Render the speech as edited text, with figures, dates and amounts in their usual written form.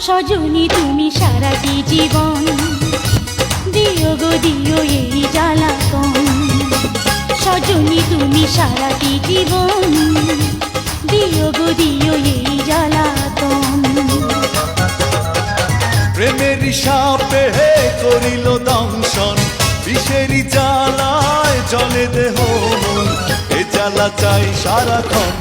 সজনী তুমি সারাটি জীবন দিও গো দিও এই জ্বালাতন। সজনী তুমি সারাটি জীবন দিও গো দিও এই জ্বালাতন। প্রেমের সাপে করিল দংশন, বিষেরি জ্বালায় জলে দেহ মন, এ জ্বালা চাই সারাক্ষণ।